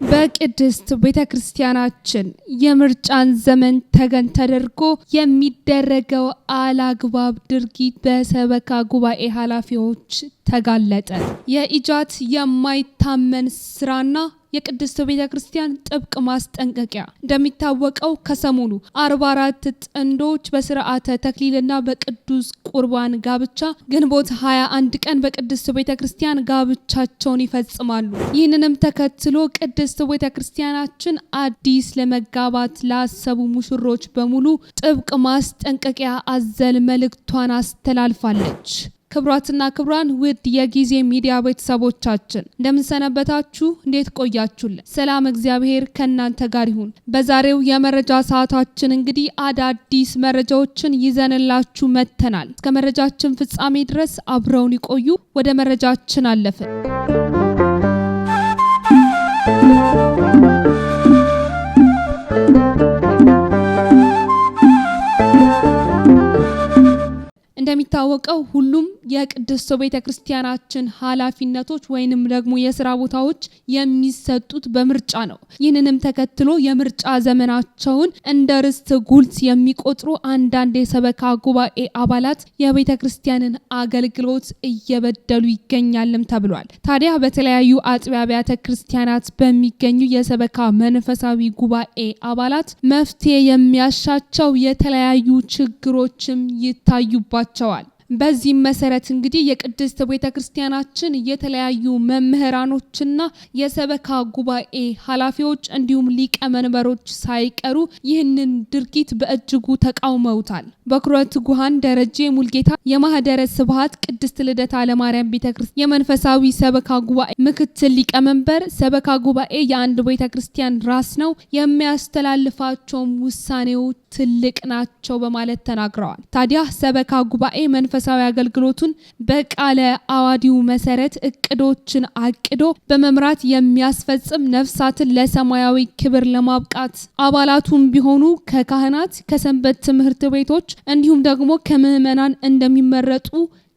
በቅድስት ቤተክርስቲያናችን የምርጫን ዘመን ተገን ተደርጎ የሚደረገው አላግባብ ድርጊት በሰበካ ጉባኤ ኃላፊዎች ተጋለጠ። የኢጃት የማይታመን ስራና የቅድስት ቤተክርስቲያን ጥብቅ ማስጠንቀቂያ። እንደሚታወቀው ከሰሞኑ 44 ጥንዶች በስርዓተ ተክሊልና በቅዱስ ቁርባን ጋብቻ ግንቦት 21 ቀን በቅድስት ቤተክርስቲያን ጋብቻቸውን ይፈጽማሉ። ይህንንም ተከትሎ ቅድስት ቤተክርስቲያናችን አዲስ ለመጋባት ላሰቡ ሙሽሮች በሙሉ ጥብቅ ማስጠንቀቂያ አዘል መልእክቷን አስተላልፋለች። ክብራትና ክብራን ውድ የጊዜ ሚዲያ ቤተሰቦቻችን እንደምን ሰነበታችሁ? እንዴት ቆያችሁልን? ሰላም እግዚአብሔር ከእናንተ ጋር ይሁን። በዛሬው የመረጃ ሰዓታችን እንግዲህ አዳዲስ መረጃዎችን ይዘንላችሁ መጥተናል። እስከ መረጃችን ፍጻሜ ድረስ አብረውን ይቆዩ። ወደ መረጃችን አለፍን። እንደሚታወቀው ሁሉም የቅድስት ቤተክርስቲያናችን ኃላፊነቶች ወይንም ደግሞ የሥራ ቦታዎች የሚሰጡት በምርጫ ነው። ይህንንም ተከትሎ የምርጫ ዘመናቸውን እንደ ርስት ጉልት የሚቆጥሩ አንዳንድ የሰበካ ጉባኤ አባላት የቤተክርስቲያንን አገልግሎት እየበደሉ ይገኛልም ተብሏል። ታዲያ በተለያዩ አጥቢያ አብያተ ክርስቲያናት በሚገኙ የሰበካ መንፈሳዊ ጉባኤ አባላት መፍትሄ የሚያሻቸው የተለያዩ ችግሮችም ይታዩባቸዋል። በዚህ መሰረት እንግዲህ የቅድስት ቤተክርስቲያናችን የተለያዩ መምህራኖችና የሰበካ ጉባኤ ኃላፊዎች እንዲሁም ሊቀ መንበሮች ሳይቀሩ ይህንን ድርጊት በእጅጉ ተቃውመውታል። በኩረት ጉሃን ደረጀ ሙልጌታ የማህደረ ስብሐት ቅድስት ልደታ ለማርያም ቤተክርስቲያን የመንፈሳዊ ሰበካ ጉባኤ ምክትል ሊቀ መንበር ሰበካ ጉባኤ የአንድ ቤተክርስቲያን ራስ ነው፣ የሚያስተላልፋቸው ውሳኔዎች ትልቅ ናቸው በማለት ተናግረዋል። ታዲያ ሰበካ ጉባኤ መንፈሳዊ አገልግሎቱን በቃለ አዋዲው መሰረት እቅዶችን አቅዶ በመምራት የሚያስፈጽም ነፍሳትን ለሰማያዊ ክብር ለማብቃት አባላቱም ቢሆኑ ከካህናት ከሰንበት ትምህርት ቤቶች እንዲሁም ደግሞ ከምዕመናን እንደሚመረጡ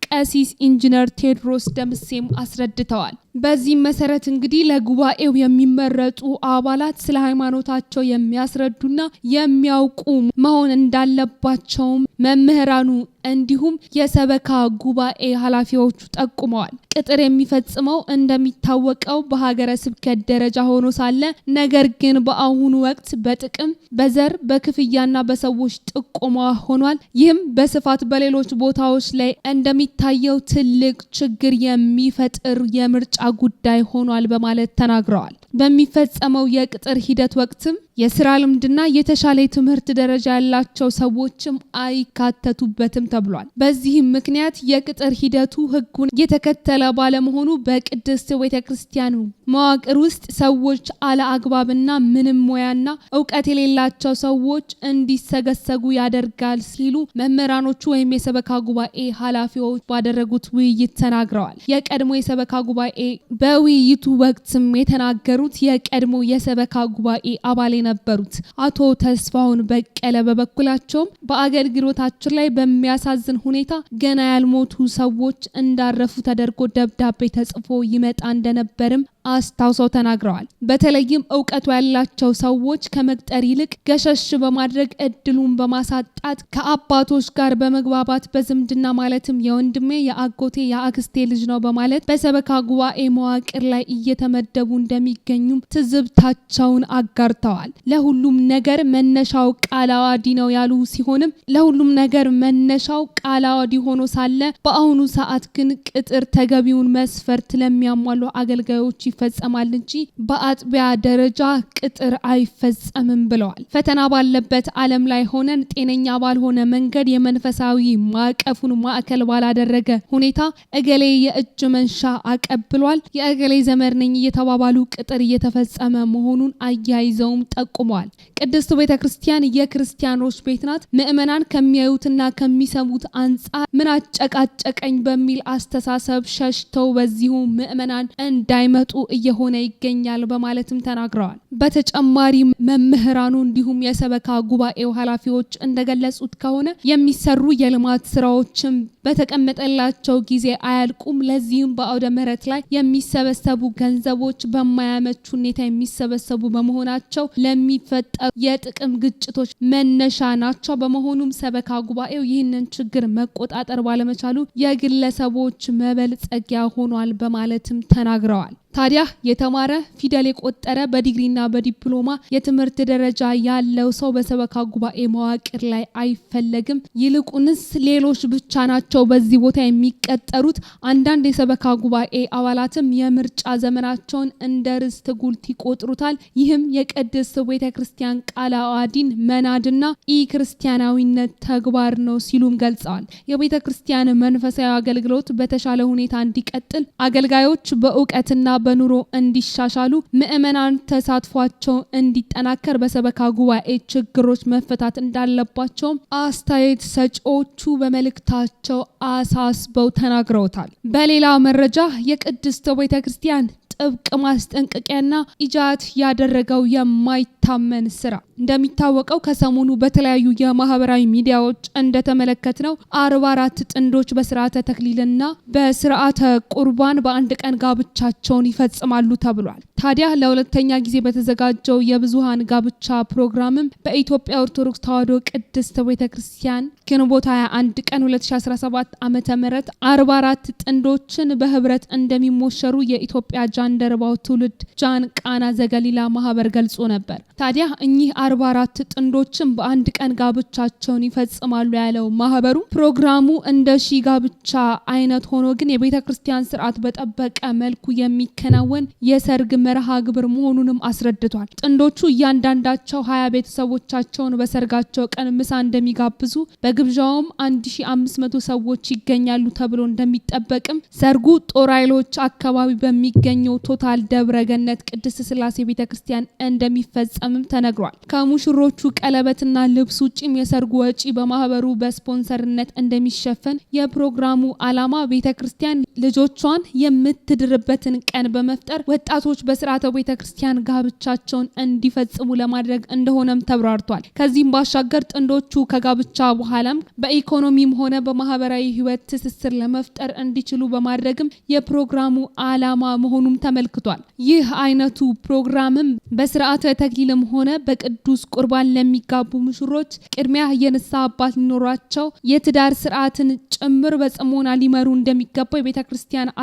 ቀሲስ ኢንጂነር ቴዎድሮስ ደምሴም አስረድተዋል። በዚህ መሰረት እንግዲህ ለጉባኤው የሚመረጡ አባላት ስለ ሃይማኖታቸው የሚያስረዱና የሚያውቁ መሆን እንዳለባቸውም መምህራኑ እንዲሁም የሰበካ ጉባኤ ኃላፊዎቹ ጠቁመዋል። ቅጥር የሚፈጽመው እንደሚታወቀው በሀገረ ስብከት ደረጃ ሆኖ ሳለ ነገር ግን በአሁኑ ወቅት በጥቅም በዘር በክፍያና በሰዎች ጥቆማ ሆኗል። ይህም በስፋት በሌሎች ቦታዎች ላይ እንደሚታየው ትልቅ ችግር የሚፈጥር የምርጫ ጉዳይ ሆኗል በማለት ተናግረዋል። በሚፈጸመው የቅጥር ሂደት ወቅትም የስራ ልምድና የተሻለ ትምህርት ደረጃ ያላቸው ሰዎችም አይካተቱበትም ተብሏል። በዚህም ምክንያት የቅጥር ሂደቱ ሕጉን የተከተለ ባለመሆኑ በቅድስት ቤተክርስቲያን መዋቅር ውስጥ ሰዎች አለአግባብና ምንም ሙያና ዕውቀት የሌላቸው ሰዎች እንዲሰገሰጉ ያደርጋል ሲሉ መምህራኖቹ ወይም የሰበካ ጉባኤ ኃላፊዎች ባደረጉት ውይይት ተናግረዋል። የቀድሞ የሰበካ ጉባኤ በውይይቱ ወቅትም የተናገሩት የቀድሞ የሰበካ ጉባኤ አባል ነበሩት አቶ ተስፋውን በቀለ በበኩላቸውም በአገልግሎታችን ላይ በሚያሳዝን ሁኔታ ገና ያልሞቱ ሰዎች እንዳረፉ ተደርጎ ደብዳቤ ተጽፎ ይመጣ እንደነበርም አስታውሰው ተናግረዋል። በተለይም ዕውቀቱ ያላቸው ሰዎች ከመቅጠር ይልቅ ገሸሽ በማድረግ እድሉን በማሳጣት ከአባቶች ጋር በመግባባት በዝምድና ማለትም የወንድሜ የአጎቴ የአክስቴ ልጅ ነው በማለት በሰበካ ጉባኤ መዋቅር ላይ እየተመደቡ እንደሚገኙም ትዝብታቸውን አጋርተዋል። ለሁሉም ነገር መነሻው ቃለ ዓዋዲ ነው ያሉ ሲሆንም ለሁሉም ነገር መነሻው ቃለ ዓዋዲ ሆኖ ሳለ በአሁኑ ሰዓት ግን ቅጥር ተገቢውን መስፈርት ለሚያሟሉ አገልጋዮች ይፈጸማል እንጂ በአጥቢያ ደረጃ ቅጥር አይፈጸምም ብለዋል። ፈተና ባለበት ዓለም ላይ ሆነን ጤነኛ ባልሆነ መንገድ የመንፈሳዊ ማዕቀፉን ማዕከል ባላደረገ ሁኔታ እገሌ የእጅ መንሻ አቀብሏል፣ የእገሌ ዘመድ ነኝ እየተባባሉ ቅጥር እየተፈጸመ መሆኑን አያይዘውም ጠቁመዋል። ቅድስት ቤተክርስቲያን የክርስቲያኖች ቤት ናት። ምዕመናን ከሚያዩትና ከሚሰሙት አንጻር ምን አጨቃጨቀኝ በሚል አስተሳሰብ ሸሽተው በዚሁ ምዕመናን እንዳይመጡ እየሆነ ይገኛል በማለትም ተናግረዋል። በተጨማሪ መምህራኑ እንዲሁም የሰበካ ጉባኤው ኃላፊዎች እንደገለጹት ከሆነ የሚሰሩ የልማት ስራዎችን በተቀመጠላቸው ጊዜ አያልቁም። ለዚህም በአውደ ምሕረት ላይ የሚሰበሰቡ ገንዘቦች በማያመች ሁኔታ የሚሰበሰቡ በመሆናቸው ለሚፈጠሩ የጥቅም ግጭቶች መነሻ ናቸው። በመሆኑም ሰበካ ጉባኤው ይህንን ችግር መቆጣጠር ባለመቻሉ የግለሰቦች መበልጸጊያ ሆኗል በማለትም ተናግረዋል። ታዲያ የተማረ ፊደል የቆጠረ በዲግሪና በዲፕሎማ የትምህርት ደረጃ ያለው ሰው በሰበካ ጉባኤ መዋቅር ላይ አይፈለግም። ይልቁንስ ሌሎች ብቻ ናቸው በዚህ ቦታ የሚቀጠሩት። አንዳንድ የሰበካ ጉባኤ አባላትም የምርጫ ዘመናቸውን እንደ ርስት ጉልት ይቆጥሩታል። ይህም የቅድስት ቤተክርስቲያን ቃለ ዓዋዲን መናድና ኢ-ክርስቲያናዊነት ተግባር ነው ሲሉም ገልጸዋል። የቤተክርስቲያን መንፈሳዊ አገልግሎት በተሻለ ሁኔታ እንዲቀጥል አገልጋዮች በእውቀትና በኑሮ እንዲሻሻሉ ምእመናን ተሳትፏቸው እንዲጠናከር በሰበካ ጉባኤ ችግሮች መፈታት እንዳለባቸው አስተያየት ሰጪዎቹ በመልእክታቸው አሳስበው ተናግረውታል። በሌላ መረጃ የቅድስት ቤተክርስቲያን ጥብቅ ማስጠንቀቂያና ኢጃት ያደረገው የማይታመን ስራ። እንደሚታወቀው ከሰሞኑ በተለያዩ የማህበራዊ ሚዲያዎች እንደተመለከትነው 44 ጥንዶች በስርዓተ ተክሊልና በስርዓተ ቁርባን በአንድ ቀን ጋብቻቸውን ይፈጽማሉ ተብሏል። ታዲያ ለሁለተኛ ጊዜ በተዘጋጀው የብዙሃን ጋብቻ ፕሮግራምም በኢትዮጵያ ኦርቶዶክስ ተዋሕዶ ቅድስት ቤተክርስቲያን ግንቦት 21 ቀን 2017 ዓመተ ምህረት 44 ጥንዶችን በህብረት እንደሚሞሸሩ የኢትዮጵያ ጃንደረባው ትውልድ ጃን ቃና ዘገሊላ ማህበር ገልጾ ነበር። ታዲያ እኚህ 44 ጥንዶችን በአንድ ቀን ጋብቻቸውን ይፈጽማሉ ያለው ማህበሩ ፕሮግራሙ እንደ ሺ ጋብቻ አይነት ሆኖ ግን የቤተክርስቲያን ስርዓት በጠበቀ መልኩ የሚከናወን የሰርግ መርሃ ግብር መሆኑንም አስረድቷል። ጥንዶቹ እያንዳንዳቸው 20 ቤተሰቦቻቸውን በሰርጋቸው ቀን ምሳ እንደሚጋብዙ በግብዣውም 1500 ሰዎች ይገኛሉ ተብሎ እንደሚጠበቅም ሰርጉ ጦር ኃይሎች አካባቢ በሚገኘው ቶታል ደብረገነት ቅድስት ስላሴ ቤተክርስቲያን እንደሚፈጸምም ተነግሯል። ከሙሽሮቹ ቀለበትና ልብስ ውጪም የሰርጉ ወጪ በማህበሩ በስፖንሰርነት እንደሚሸፈን የፕሮግራሙ ዓላማ ቤተክርስቲያን ልጆቿን የምትድርበትን ቀን በመፍጠር ወጣቶች በስርዓተ ቤተክርስቲያን ጋብቻቸውን እንዲፈጽሙ ለማድረግ እንደሆነም ተብራርቷል። ከዚህም ባሻገር ጥንዶቹ ከጋብቻ በኋላም በኢኮኖሚም ሆነ በማህበራዊ ህይወት ትስስር ለመፍጠር እንዲችሉ በማድረግም የፕሮግራሙ ዓላማ መሆኑም ተመልክቷል። ይህ አይነቱ ፕሮግራምም በስርዓተ ተክሊልም ሆነ በቅዱስ ቁርባን ለሚጋቡ ሙሽሮች ቅድሚያ የንስሐ አባት ሊኖራቸው የትዳር ስርዓትን ጭምር በጽሞና ሊመሩ እንደሚገባ የቤተክርስቲያን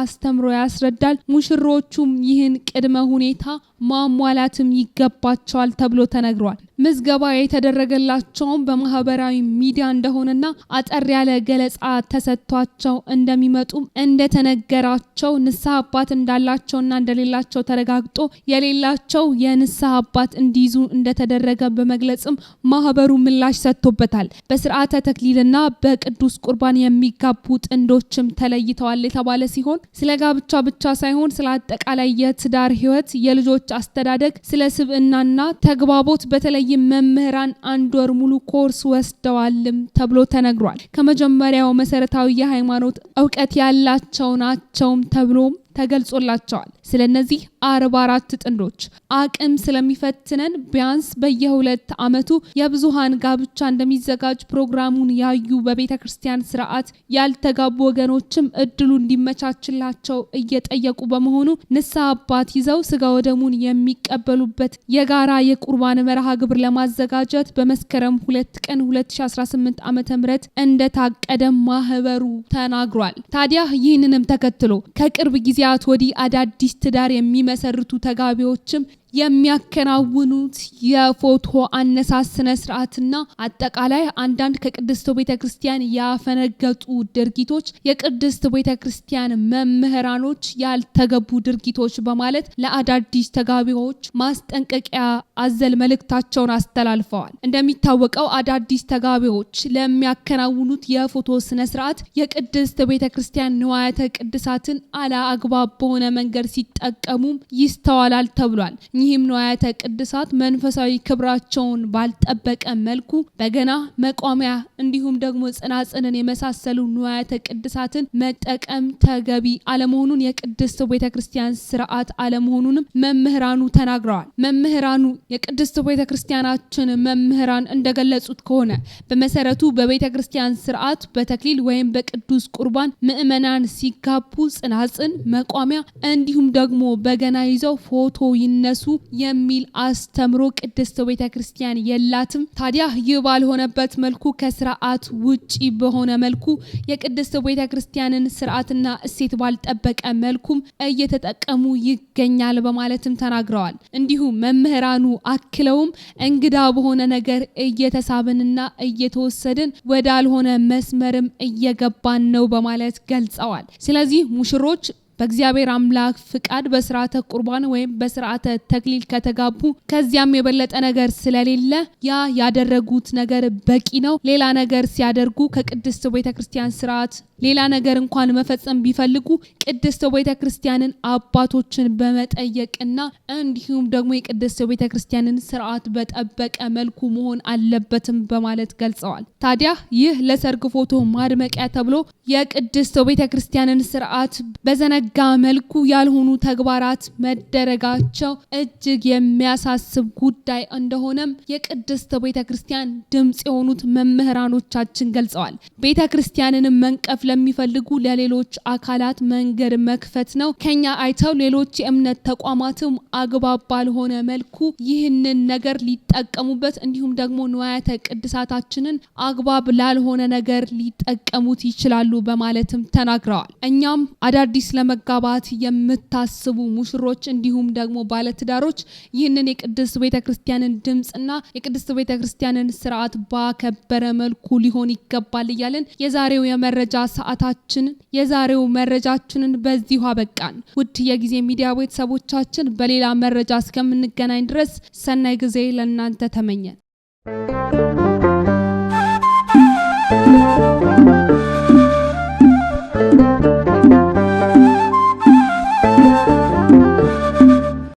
አስተምሮ ያስረዳል። ሙሽሮቹም ይህን ቅድመ ሁኔታ ማሟላትም ይገባቸዋል ተብሎ ተነግሯል። ምዝገባ የተደረገላቸውም በማህበራዊ ሚዲያ እንደሆነና አጠር ያለ ገለጻ ተሰጥቷቸው እንደሚመጡ እንደተነገራቸው ንስሐ አባት እንዳላቸውና እንደሌላቸው ተረጋግጦ የሌላቸው የንስሐ አባት እንዲይዙ እንደተደረገ በመግለጽም ማህበሩ ምላሽ ሰጥቶበታል። በስርዓተ ተክሊልና በቅዱስ ቁርባን የሚጋቡ ጥንዶችም ተለይተዋል የተባለ ሲሆን ስለ ጋብቻ ብቻ ሳይሆን ስለ አጠቃላይ የትዳር ህይወት፣ የልጆች አስተዳደግ፣ ስለ ስብዕናና ተግባቦት በተለይ መምህራን 1 ወር ሙሉ ኮርስ ወስደዋልም ተብሎ ተነግሯል። ከመጀመሪያው መሰረታዊ የሃይማኖት ዕውቀት ያላቸው ናቸውም ተብሎም ተገልጾላቸዋል። ስለነዚህ 44 ጥንዶች አቅም ስለሚፈትነን ቢያንስ በየ2 ዓመቱ የብዙሃን ጋብቻ እንደሚዘጋጅ ፕሮግራሙን ያዩ በቤተክርስቲያን ስርዓት ያልተጋቡ ወገኖችም እድሉ እንዲመቻችላቸው እየጠየቁ በመሆኑ ንስሐ አባት ይዘው ስጋ ወደሙን የሚቀበሉበት የጋራ የቁርባን መርሃ ግብር ለማዘጋጀት በመስከረም 2 ቀን 2018 ዓ.ም እንደታቀደ ማህበሩ ተናግሯል። ታዲያ ይህንንም ተከትሎ ከቅርብ ጊዜ ወዲህ አዳዲስ ትዳር የሚመሰርቱ ተጋቢዎችም የሚያከናውኑት የፎቶ አነሳስ ስነ ስርዓትና አጠቃላይ አንዳንድ ከቅድስት ቤተክርስቲያን ያፈነገጡ ድርጊቶች የቅድስት ቤተክርስቲያን መምህራኖች ያልተገቡ ድርጊቶች በማለት ለአዳዲስ ተጋቢዎች ማስጠንቀቂያ አዘል መልእክታቸውን አስተላልፈዋል። እንደሚታወቀው አዳዲስ ተጋቢዎች ለሚያከናውኑት የፎቶ ስነ ስርዓት የቅድስት ቤተክርስቲያን ንዋያተ ቅድሳትን አለአግባብ በሆነ መንገድ ሲጠቀሙ ይስተዋላል ተብሏል። እኚህም ንዋያተ ቅድሳት መንፈሳዊ ክብራቸውን ባልጠበቀ መልኩ በገና፣ መቋሚያ እንዲሁም ደግሞ ጽናጽንን የመሳሰሉ ንዋያተ ቅድሳትን መጠቀም ተገቢ አለመሆኑን የቅድስት ቤተክርስቲያን ስርዓት አለመሆኑንም መምህራኑ ተናግረዋል። መምህራኑ የቅድስት ቤተክርስቲያናችን መምህራን እንደገለጹት ከሆነ በመሰረቱ በቤተክርስቲያን ስርዓት በተክሊል ወይም በቅዱስ ቁርባን ምእመናን ሲጋቡ ጽናጽን፣ መቋሚያ እንዲሁም ደግሞ በገና ይዘው ፎቶ ይነሱ የሚል አስተምሮ ቅድስት ቤተክርስቲያን የላትም። ታዲያ ይህ ባልሆነበት መልኩ ከስርዓት ውጪ በሆነ መልኩ የቅድስት ቤተክርስቲያንን ስርዓትና እሴት ባልጠበቀ መልኩም እየተጠቀሙ ይገኛል በማለትም ተናግረዋል። እንዲሁም መምህራኑ አክለውም እንግዳ በሆነ ነገር እየተሳብንና እየተወሰድን ወዳልሆነ መስመርም እየገባን ነው በማለት ገልጸዋል። ስለዚህ ሙሽሮች በእግዚአብሔር አምላክ ፍቃድ በስርዓተ ቁርባን ወይም በስርዓተ ተክሊል ከተጋቡ ከዚያም የበለጠ ነገር ስለሌለ ያ ያደረጉት ነገር በቂ ነው። ሌላ ነገር ሲያደርጉ ከቅድስት ቤተክርስቲያን ስርዓት ሌላ ነገር እንኳን መፈጸም ቢፈልጉ ቅድስት ቤተክርስቲያንን አባቶችን በመጠየቅና እንዲሁም ደግሞ የቅድስት ቤተክርስቲያንን ስርዓት በጠበቀ መልኩ መሆን አለበትም በማለት ገልጸዋል። ታዲያ ይህ ለሰርግ ፎቶ ማድመቂያ ተብሎ የቅድስት ቤተክርስቲያንን ስርዓት በዘነጋ መልኩ ያልሆኑ ተግባራት መደረጋቸው እጅግ የሚያሳስብ ጉዳይ እንደሆነም የቅድስት ቤተክርስቲያን ድምጽ የሆኑት መምህራኖቻችን ገልጸዋል። ቤተክርስቲያንንም መንቀፍ ለሚፈልጉ ለሌሎች አካላት መንገድ መክፈት ነው። ከኛ አይተው ሌሎች የእምነት ተቋማትም አግባብ ባልሆነ መልኩ ይህንን ነገር ሊጠቀሙበት እንዲሁም ደግሞ ንዋያተ ቅድሳታችንን አግባብ ላልሆነ ነገር ሊጠቀሙት ይችላሉ በማለትም ተናግረዋል። እኛም አዳዲስ ለመጋባት የምታስቡ ሙሽሮች እንዲሁም ደግሞ ባለትዳሮች ይህንን የቅድስት ቤተክርስቲያንን ድምጽና የቅድስት ቤተክርስቲያንን ስርዓት ባከበረ መልኩ ሊሆን ይገባል እያለን የዛሬው የዛሬው መረጃችንን በዚሁ አበቃን። ውድ የጊዜ ሚዲያ ቤተሰቦቻችን በሌላ መረጃ እስከምንገናኝ ድረስ ሰናይ ጊዜ ለእናንተ ተመኘን።